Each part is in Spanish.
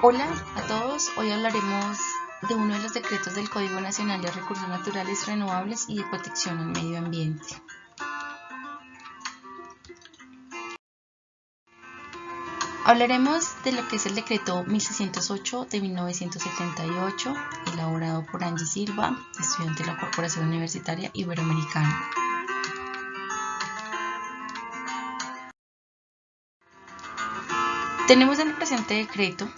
Hola a todos, hoy hablaremos de uno de los decretos del Código Nacional de Recursos Naturales Renovables y de Protección al Medio Ambiente. Hablaremos de lo que es el decreto 1608 de 1978, elaborado por Angie Silva, estudiante de la Corporación Universitaria Iberoamericana. Tenemos en el presente decreto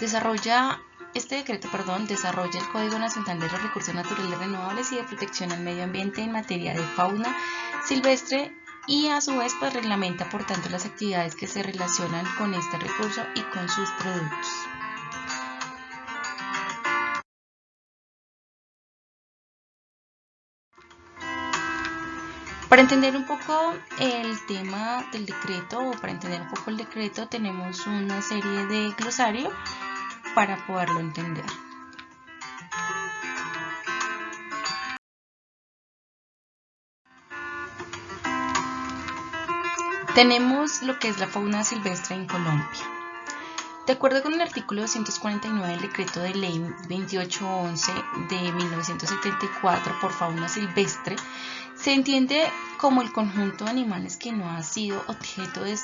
desarrolla el Código Nacional de los Recursos Naturales Renovables y de Protección al Medio Ambiente en materia de fauna silvestre y a su vez pues reglamenta por tanto las actividades que se relacionan con este recurso y con sus productos. Para entender un poco el tema del decreto o para entender un poco el decreto tenemos una serie de glosario para poderlo entender. Tenemos lo que es la fauna silvestre en Colombia. De acuerdo con el artículo 249 del decreto de ley 2811 de 1974 por fauna silvestre, se entiende como el conjunto de animales que no ha sido objeto de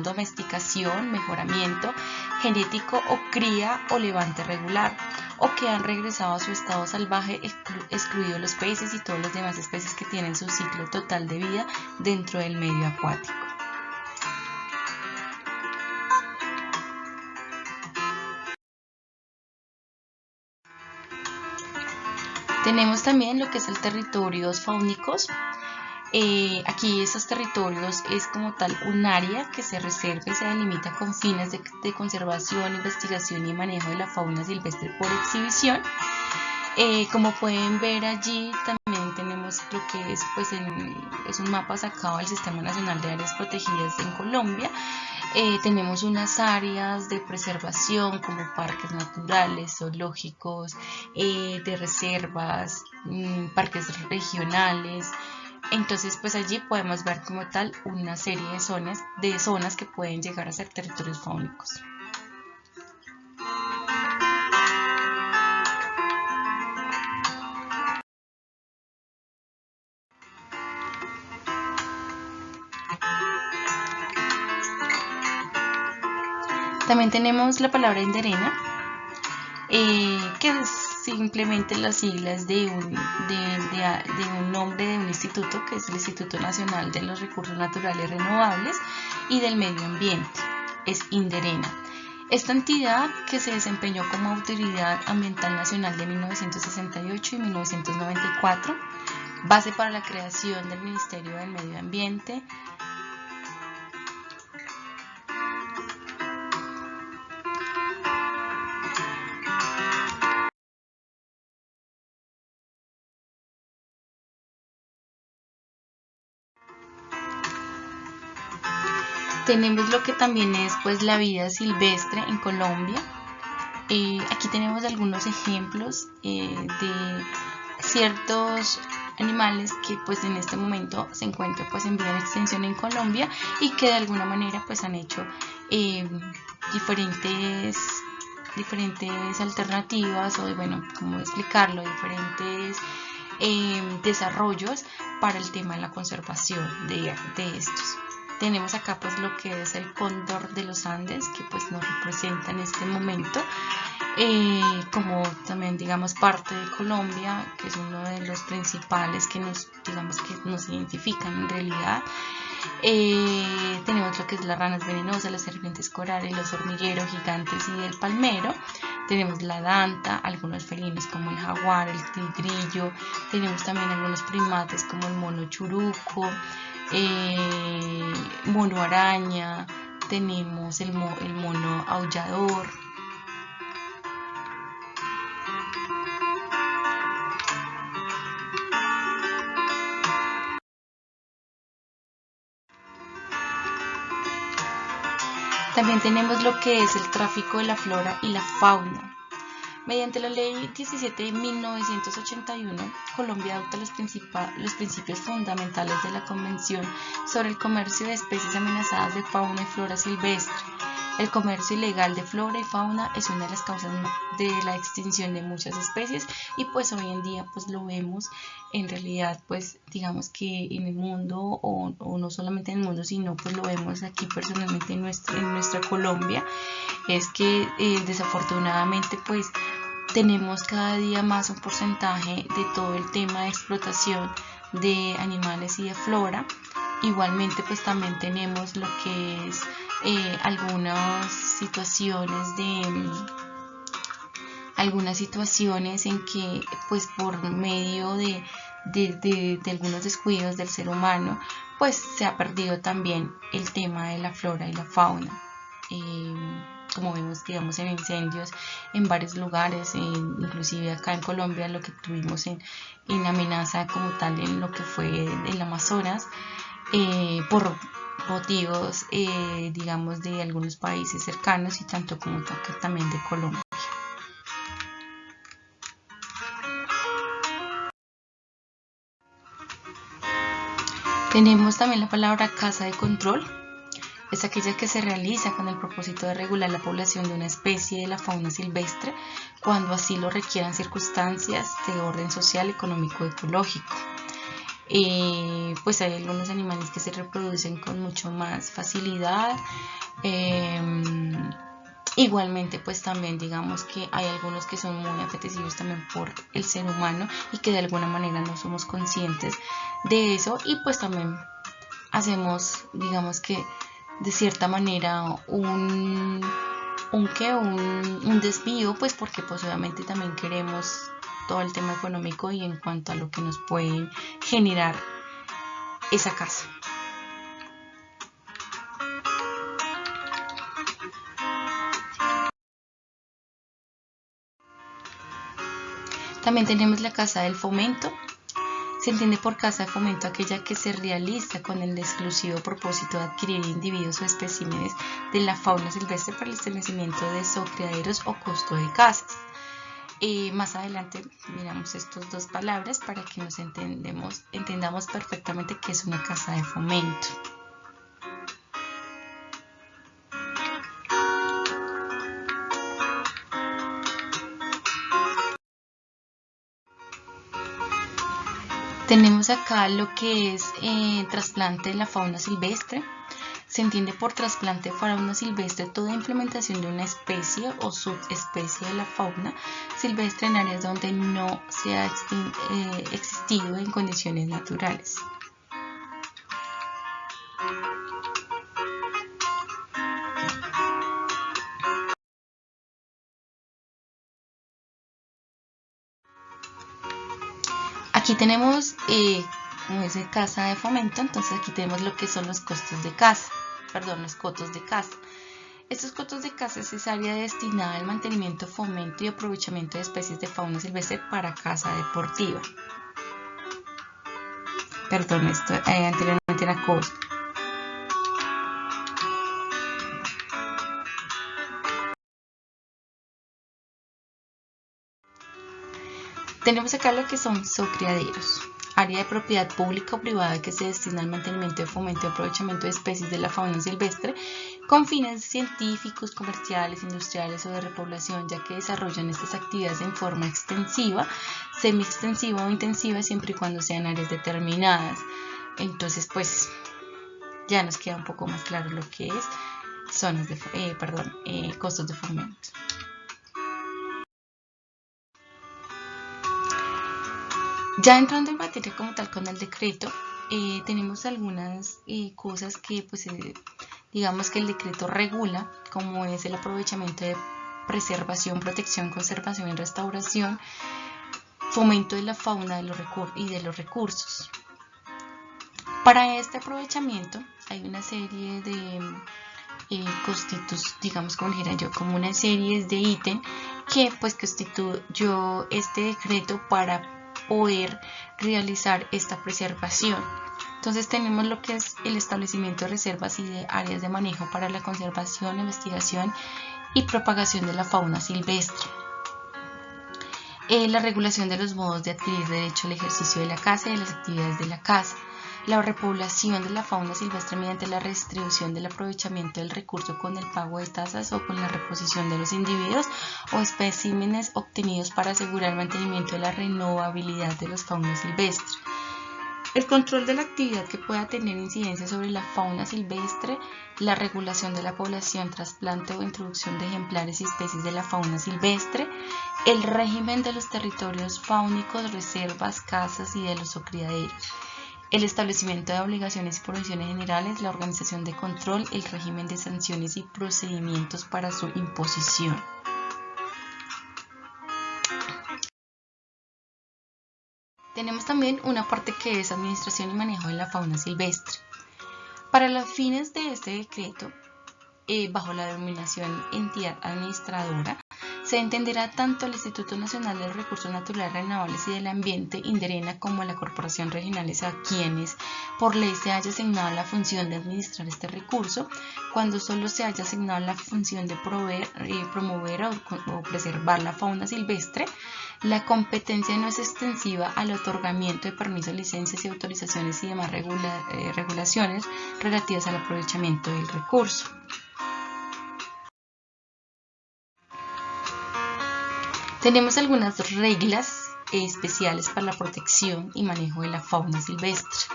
domesticación, mejoramiento genético o cría o levante regular, o que han regresado a su estado salvaje, excluidos los peces y todas las demás especies que tienen su ciclo total de vida dentro del medio acuático. Tenemos también lo que es el territorios faunícolos. Aquí estos territorios es como tal un área que se reserva y se delimita con fines de conservación, investigación y manejo de la fauna silvestre por exhibición. Como pueden ver allí también tenemos lo que es, es un mapa sacado del Sistema Nacional de Áreas Protegidas en Colombia. Tenemos unas áreas de preservación como parques naturales, zoológicos, de reservas, parques regionales. Entonces pues allí podemos ver como tal una serie de zonas que pueden llegar a ser territorios faunícolos. También tenemos la palabra inderena, que es simplemente las siglas de un nombre de un instituto, que es el Instituto Nacional de los Recursos Naturales Renovables y del Medio Ambiente, es Inderena. Esta entidad, que se desempeñó como Autoridad Ambiental Nacional de 1968 y 1994, base para la creación del Ministerio del Medio Ambiente, tenemos lo que también es pues la vida silvestre en Colombia. Aquí tenemos algunos ejemplos de ciertos animales que pues en este momento se encuentran pues en vía de extinción en Colombia y que de alguna manera pues han hecho diferentes alternativas o bueno, cómo explicarlo, diferentes desarrollos para el tema de la conservación de estos. Tenemos acá pues lo que es el cóndor de los Andes, que pues nos representa en este momento, como también digamos parte de Colombia, que es uno de los principales que nos identifican en realidad. Tenemos lo que es las ranas venenosas, las serpientes corales, los hormigueros gigantes y el palmero. Tenemos la danta, algunos felinos como el jaguar, el tigrillo. Tenemos también algunos primates como el mono churuco, mono araña. Tenemos el mono aullador. También tenemos lo que es el tráfico de la flora y la fauna. Mediante la Ley 17 de 1981, Colombia adopta los principios fundamentales de la Convención sobre el Comercio de Especies Amenazadas de Fauna y Flora Silvestre. El comercio ilegal de flora y fauna es una de las causas de la extinción de muchas especies y pues hoy en día pues lo vemos en realidad, pues digamos que en el mundo o no solamente en el mundo, sino pues lo vemos aquí personalmente en nuestra Colombia, es que desafortunadamente pues tenemos cada día más un porcentaje de todo el tema de explotación de animales y de flora. Igualmente pues también tenemos lo que es algunas situaciones en que pues por medio de algunos descuidos del ser humano pues se ha perdido también el tema de la flora y la fauna. Como vemos, digamos, en incendios en varios lugares, inclusive acá en Colombia, lo que tuvimos en amenaza como tal en lo que fue el Amazonas, por motivos, digamos, de algunos países cercanos y tanto como también de Colombia. Tenemos también la palabra caza de control. Es aquella que se realiza con el propósito de regular la población de una especie de la fauna silvestre cuando así lo requieran circunstancias de orden social, económico, ecológico. Pues hay algunos animales que se reproducen con mucho más facilidad. Igualmente pues también digamos que hay algunos que son muy apetecidos también por el ser humano y que de alguna manera no somos conscientes de eso y pues también hacemos, digamos que de cierta manera un desvío, pues porque pues obviamente también queremos todo el tema económico y en cuanto a lo que nos pueden generar esa caza. También tenemos la caza del fomento. Se entiende por caza de fomento aquella que se realiza con el exclusivo propósito de adquirir individuos o especímenes de la fauna silvestre para el establecimiento de zoocriaderos o costo de casas. Más adelante miramos estas dos palabras para que nos entendamos perfectamente qué es una caza de fomento. Tenemos acá lo que es trasplante de la fauna silvestre. Se entiende por trasplante de fauna silvestre toda implementación de una especie o subespecie de la fauna silvestre en áreas donde no se ha existido en condiciones naturales. Aquí tenemos, como dice, caza de fomento, entonces aquí tenemos lo que son los costos de caza, los cotos de caza. Estos cotos de caza es esa área destinada al mantenimiento, fomento y aprovechamiento de especies de fauna silvestre para caza deportiva. Perdón, esto anteriormente era costo. Tenemos acá lo que son zoocriaderos, área de propiedad pública o privada que se destina al mantenimiento, fomento y aprovechamiento de especies de la fauna silvestre con fines científicos, comerciales, industriales o de repoblación, ya que desarrollan estas actividades en forma extensiva, semi-extensiva o intensiva siempre y cuando sean áreas determinadas. Entonces pues ya nos queda un poco más claro lo que es costos de fomento. Ya entrando en materia como tal con el decreto, tenemos algunas cosas que pues digamos que el decreto regula, como es el aprovechamiento de preservación, protección, conservación y restauración, fomento de la fauna y de los recursos. Para este aprovechamiento hay una serie de digamos como dijera yo, como una serie de ítems que pues constituyó este decreto para poder realizar esta preservación. Entonces tenemos lo que es el establecimiento de reservas y de áreas de manejo para la conservación, investigación y propagación de la fauna silvestre. La regulación de los modos de adquirir derecho al ejercicio de la caza y de las actividades de la caza. la repoblación de la fauna silvestre mediante la redistribución del aprovechamiento del recurso con el pago de tasas o con la reposición de los individuos o especímenes obtenidos para asegurar el mantenimiento de la renovabilidad de los faunas silvestres. El control de la actividad que pueda tener incidencia sobre la fauna silvestre, la regulación de la población, trasplante o introducción de ejemplares y especies de la fauna silvestre, el régimen de los territorios faunícolos, reservas, casas y de los criaderos, el establecimiento de obligaciones y prohibiciones generales, la organización de control, el régimen de sanciones y procedimientos para su imposición. Tenemos también una parte que es administración y manejo de la fauna silvestre. Para los fines de este decreto, bajo la denominación entidad administradora, se entenderá tanto el Instituto Nacional de los Recursos Naturales Renovables y del Ambiente, INDERENA, como la Corporación Regionales a quienes por ley se haya asignado la función de administrar este recurso, cuando solo se haya asignado la función de promover o preservar la fauna silvestre. La competencia no es extensiva al otorgamiento de permisos, licencias y autorizaciones y demás regulaciones relativas al aprovechamiento del recurso. Tenemos algunas reglas especiales para la protección y manejo de la fauna silvestre.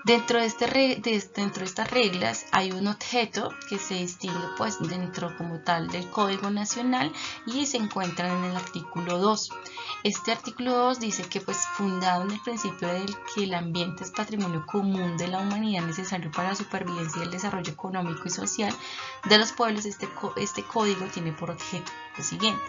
Dentro de estas reglas hay un objeto que se distingue pues dentro como tal del Código Nacional y se encuentra en el artículo 2. Este artículo 2 dice que pues fundado en el principio de que el ambiente es patrimonio común de la humanidad necesario para la supervivencia y el desarrollo económico y social de los pueblos, este código tiene por objeto lo siguiente.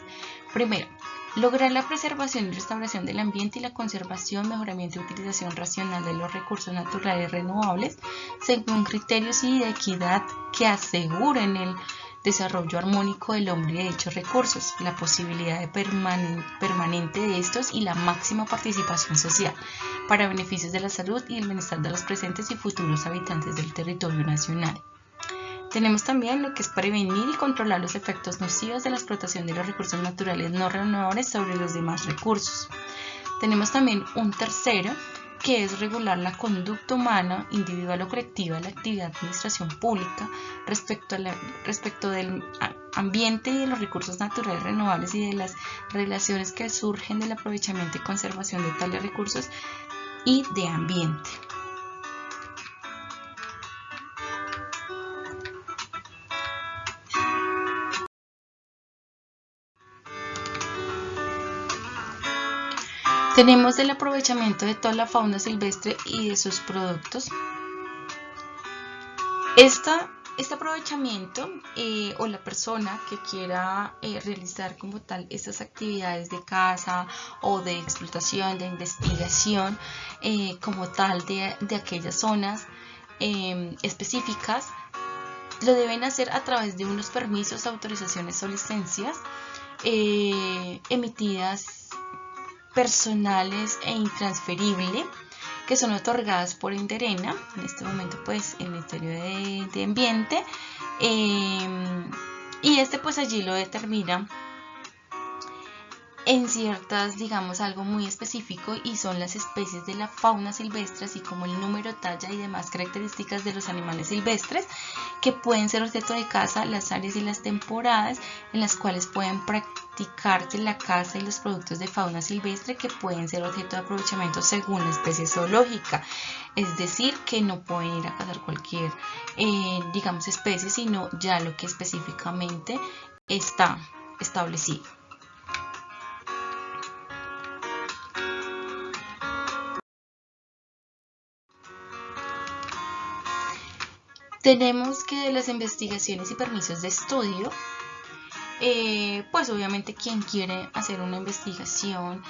Primero, lograr la preservación y restauración del ambiente y la conservación, mejoramiento y utilización racional de los recursos naturales renovables según criterios y de equidad que aseguren el desarrollo armónico del hombre y de dichos recursos, la posibilidad de permanente de estos y la máxima participación social para beneficios de la salud y el bienestar de los presentes y futuros habitantes del territorio nacional. Tenemos también lo que es prevenir y controlar los efectos nocivos de la explotación de los recursos naturales no renovables sobre los demás recursos. Tenemos también un tercero, que es regular la conducta humana, individual o colectiva, de la actividad de administración pública respecto del ambiente y de los recursos naturales renovables y de las relaciones que surgen del aprovechamiento y conservación de tales recursos y de ambiente. Tenemos el aprovechamiento de toda la fauna silvestre y de sus productos. Este aprovechamiento o la persona que quiera realizar como tal estas actividades de caza o de explotación, de investigación como tal de aquellas zonas específicas, lo deben hacer a través de unos permisos, autorizaciones o licencias emitidas personales e intransferibles que son otorgadas por INDERENA, en este momento pues el Ministerio de Ambiente, y pues allí lo determina en ciertas, digamos, algo muy específico, y son las especies de la fauna silvestre, así como el número, talla y demás características de los animales silvestres que pueden ser objeto de caza, las áreas y las temporadas en las cuales pueden practicarse la caza y los productos de fauna silvestre que pueden ser objeto de aprovechamiento según la especie zoológica. Es decir, que no pueden ir a cazar cualquier, digamos, especie, sino ya lo que específicamente está establecido. Tenemos que de las investigaciones y permisos de estudio, pues obviamente quien quiere hacer una investigación,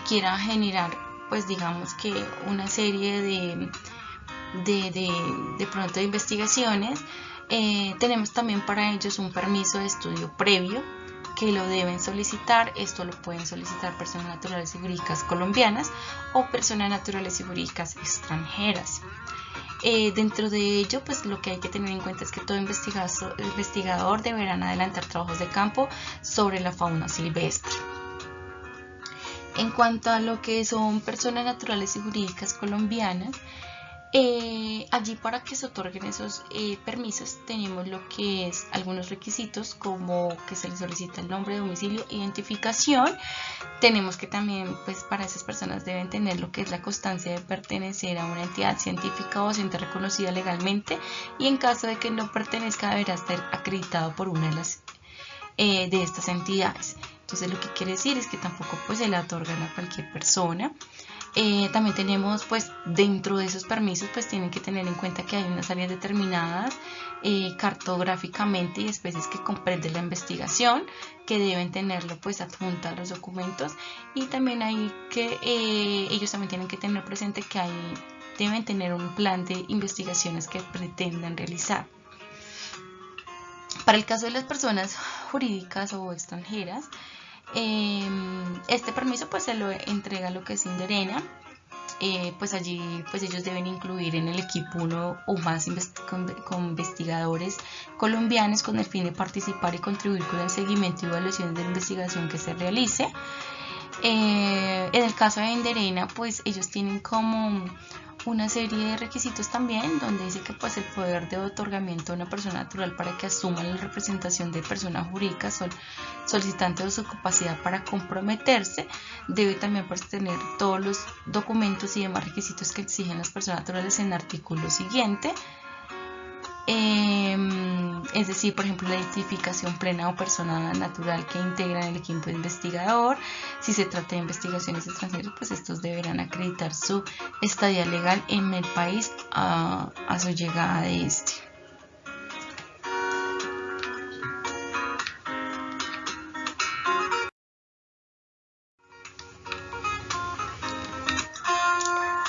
quiera generar, pues digamos que una serie de pronto de investigaciones, tenemos también para ellos un permiso de estudio previo que lo deben solicitar. Esto lo pueden solicitar personas naturales y jurídicas colombianas o personas naturales y jurídicas extranjeras. Dentro de ello, pues lo que hay que tener en cuenta es que todo investigador deberán adelantar trabajos de campo sobre la fauna silvestre. En cuanto a lo que son personas naturales y jurídicas colombianas, Allí para que se otorguen esos permisos tenemos lo que es algunos requisitos, como que se les solicita el nombre, domicilio, identificación. Tenemos que también, pues para esas personas deben tener lo que es la constancia de pertenecer a una entidad científica o docente reconocida legalmente, y en caso de que no pertenezca deberá estar acreditado por una de las de estas entidades. Entonces lo que quiere decir es que tampoco pues se le otorgan a cualquier persona. También tenemos pues dentro de esos permisos pues tienen que tener en cuenta que hay unas áreas determinadas cartográficamente y especies que comprende la investigación, que deben tenerlo pues adjunto a los documentos, y también hay que ellos también tienen que tener presente que deben tener un plan de investigaciones que pretendan realizar. Para el caso de las personas jurídicas o extranjeras, este permiso pues se lo entrega lo que es Inderena. Pues allí pues ellos deben incluir en el equipo uno o más investigadores colombianos con el fin de participar y contribuir con el seguimiento y evaluación de la investigación que se realice. En el caso de Inderena pues ellos tienen como una serie de requisitos también, donde dice que pues el poder de otorgamiento de una persona natural para que asuma la representación de personas jurídicas solicitante de su capacidad para comprometerse, debe también pues tener todos los documentos y demás requisitos que exigen las personas naturales en el artículo siguiente. Es decir, por ejemplo, la identificación plena o persona natural que integran el equipo investigador. Si se trata de investigaciones extranjeras, pues estos deberán acreditar su estadía legal en el país a su llegada de este.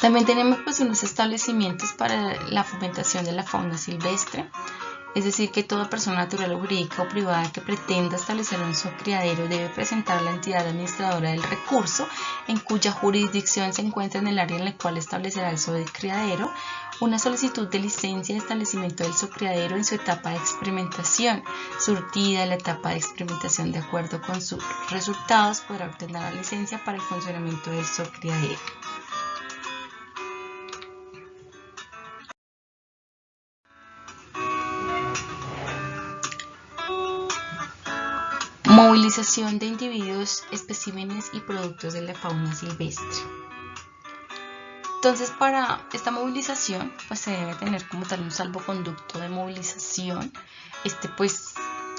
También tenemos pues unos establecimientos para la fomentación de la fauna silvestre. Es decir, que toda persona natural o jurídica o privada que pretenda establecer un criadero debe presentar a la entidad administradora del recurso en cuya jurisdicción se encuentra en el área en la cual establecerá el criadero una solicitud de licencia de establecimiento del criadero en su etapa de experimentación. Surtida la etapa de experimentación de acuerdo con sus resultados, podrá obtener la licencia para el funcionamiento del criadero. Movilización de individuos, especímenes y productos de la fauna silvestre. Entonces, para esta movilización, pues se debe tener como tal un salvoconducto de movilización. Este pues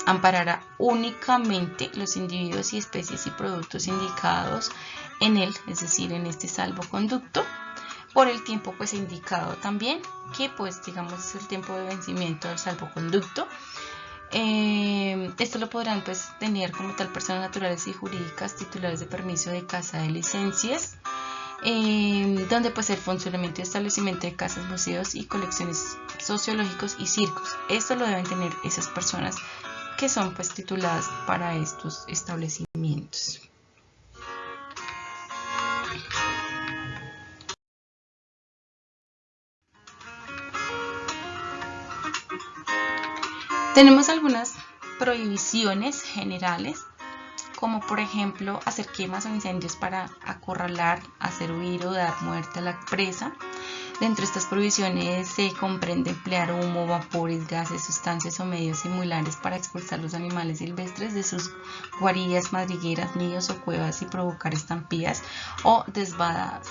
amparará únicamente los individuos y especies y productos indicados en él, es decir, en este salvoconducto, por el tiempo pues indicado también, que pues digamos es el tiempo de vencimiento del salvoconducto. Esto lo podrán pues tener como tal personas naturales y jurídicas titulares de permiso de casa de licencias, donde pues el funcionamiento y establecimiento de casas, museos y colecciones sociológicos y circos. Esto lo deben tener esas personas que son pues tituladas para estos establecimientos. Tenemos algunas prohibiciones generales, como por ejemplo hacer quemas o incendios para acorralar, hacer huir o dar muerte a la presa. Dentro de estas prohibiciones se comprende emplear humo, vapores, gases, sustancias o medios similares para expulsar los animales silvestres de sus guaridas, madrigueras, nidos o cuevas y provocar estampillas o desbandadas.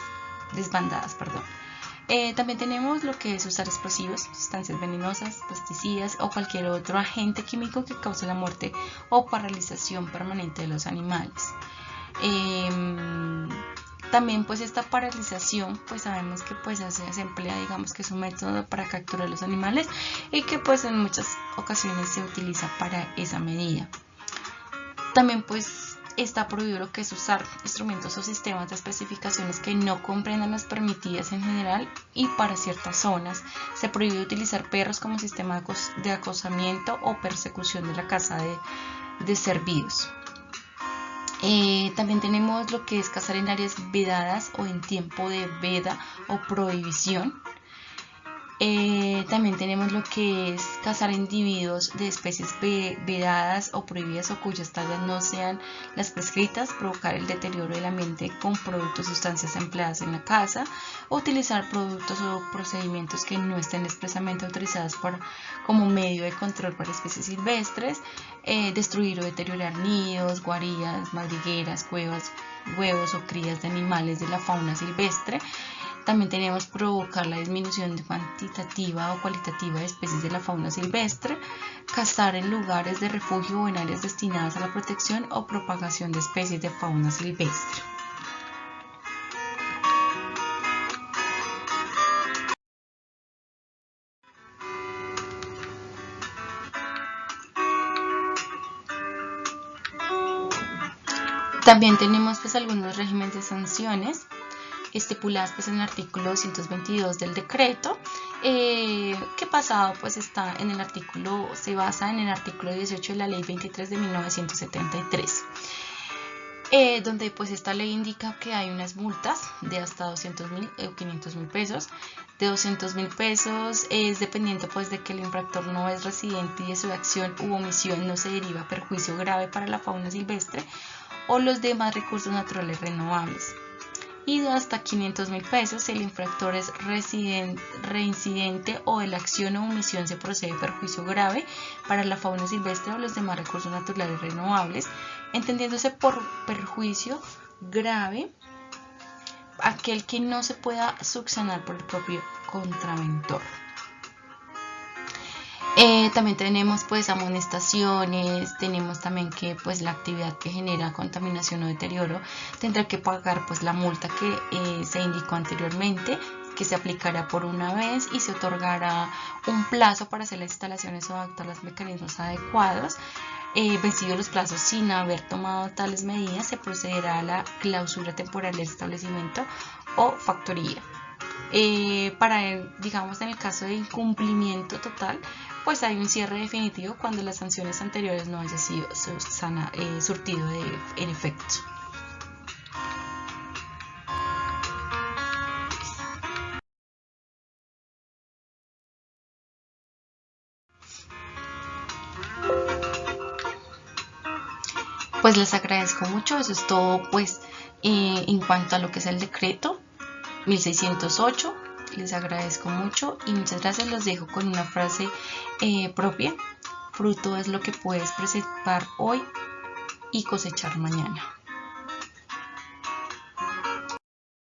También tenemos lo que es usar explosivos, sustancias venenosas, pesticidas o cualquier otro agente químico que cause la muerte o paralización permanente de los animales. También pues esta paralización pues sabemos que pues se emplea, digamos que es un método para capturar los animales y que pues en muchas ocasiones se utiliza para esa medida. También pues está prohibido lo que es usar instrumentos o sistemas de especificaciones que no comprendan las permitidas en general, y para ciertas zonas se prohíbe utilizar perros como sistema de acosamiento o persecución de la caza de cervídeos. También tenemos lo que es cazar en áreas vedadas o en tiempo de veda o prohibición. También tenemos lo que es cazar individuos de especies vedadas o prohibidas o cuyas tallas no sean las prescritas, provocar el deterioro del ambiente con productos o sustancias empleadas en la caza, o utilizar productos o procedimientos que no estén expresamente autorizados como medio de control para especies silvestres, destruir o deteriorar nidos, guaridas, madrigueras, cuevas, huevos o crías de animales de la fauna silvestre. También tenemos provocar la disminución cuantitativa o cualitativa de especies de la fauna silvestre, cazar en lugares de refugio o en áreas destinadas a la protección o propagación de especies de fauna silvestre. También tenemos pues algunos regímenes de sanciones estipuladas pues en el artículo 222 del decreto, que pasado pues está en el artículo, se basa en el artículo 18 de la ley 23 de 1973. Donde pues esta ley indica que hay unas multas de hasta 200.000 o 500.000 pesos. De 200.000 pesos es dependiente pues de que el infractor no es residente y de su acción u omisión no se deriva perjuicio grave para la fauna silvestre o los demás recursos naturales renovables. Y de hasta 500.000 pesos si el infractor es reincidente o de la acción o omisión se procede perjuicio grave para la fauna silvestre o los demás recursos naturales renovables, entendiéndose por perjuicio grave aquel que no se pueda subsanar por el propio contraventor. También tenemos pues amonestaciones, tenemos también que pues la actividad que genera contaminación o deterioro tendrá que pagar pues la multa que se indicó anteriormente, que se aplicará por una vez y se otorgará un plazo para hacer las instalaciones o adaptar los mecanismos adecuados. Vencidos los plazos sin haber tomado tales medidas, se procederá a la clausura temporal del establecimiento o factoría. Digamos, en el caso de incumplimiento total, pues hay un cierre definitivo cuando las sanciones anteriores no hayan sido surtido en efecto. Pues les agradezco mucho, eso es todo pues en cuanto a lo que es el decreto 1608. Les agradezco mucho y muchas gracias. Los dejo con una frase propia: fruto es lo que puedes preservar hoy y cosechar mañana.